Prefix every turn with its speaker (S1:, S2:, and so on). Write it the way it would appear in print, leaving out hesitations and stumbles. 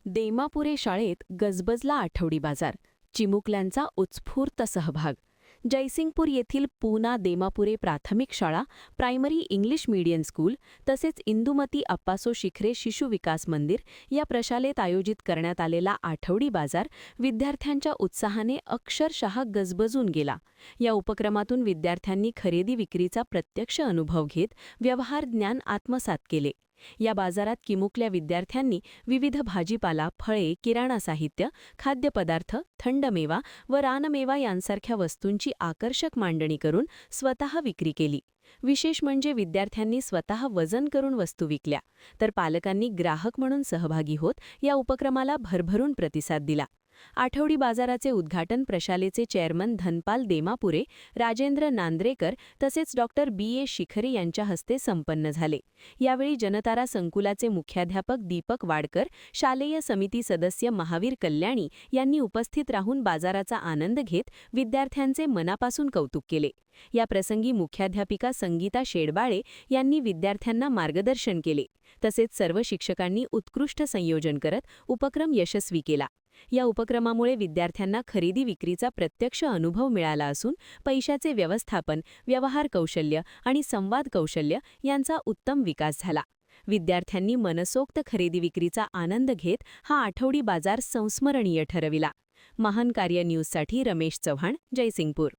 S1: देमापुरे शाळेत गजबजला आठवडी बाजार, चिमुकल्यांचा उत्स्फूर्त सहभाग. जयसिंगपूर येथील पूना देमापुरे प्राथमिक शाळा, प्रायमरी इंग्लिश मीडियम स्कूल तसेच इंदुमती अप्पासो शिखरे शिशु विकास मंदिर या प्रशालेत आयोजित करण्यात आलेला आठवडी बाजार विद्यार्थ्यांच्या उत्साहाने अक्षरशः गजबजून गेला. या उपक्रमातून विद्यार्थ्यांनी खरेदी विक्रीचा प्रत्यक्ष अनुभव घेत व्यवहार ज्ञान आत्मसात केले. या बाजारात किमुकल्या विद्यार्थ्यांनी विविध भाजीपाला, फळे, किराणा साहित्य, खाद्यपदार्थ, थंड मेवा व रानमेवा यांसारख्या वस्तूंची आकर्षक मांडणी करून स्वतः विक्री केली. विशेष म्हणजे विद्यार्थ्यांनी स्वतः वजन करून वस्तू विकल्या, तर पालकांनी ग्राहक म्हणून सहभागी होत या उपक्रमाला भरभरून प्रतिसाद दिला. आठवडी बाजाराचे उद्घाटन प्रशालेचे चेअरमन धनपाल देमापुरे, राजेंद्र नांद्रेकर तसेच डॉक्टर बी.ए. शिखरे यांच्या हस्ते संपन्न झाले. यावेळी जनतारा संकुलाचे मुख्याध्यापक दीपक वाडकर, शालेय समिती सदस्य महावीर कल्याणी यांनी उपस्थित राहून बाजाराचा आनंद घेत विद्यार्थ्यांचे मनापासून कौतुक केले. या प्रसंगी मुख्याध्यापिका संगीता शेडबाळे यांनी विद्यार्थ्यांना मार्गदर्शन केले. तसेच सर्व शिक्षकांनी उत्कृष्ट संयोजन करत उपक्रम यशस्वी केला. या उपक्रमामुळे विद्यार्थ्यांना खरेदी विक्रीचा प्रत्यक्ष अनुभव मिळाला असून पैशाचे व्यवस्थापन, व्यवहार कौशल्य आणि संवाद कौशल्य यांचा उत्तम विकास झाला. विद्यार्थ्यांनी मनसोक्त खरेदी विक्रीचा आनंद घेत हा आठवडी बाजार संस्मरणीय ठरविला. महान कार्य न्यूजसाठी रमेश चव्हाण, जयसिंगपूर.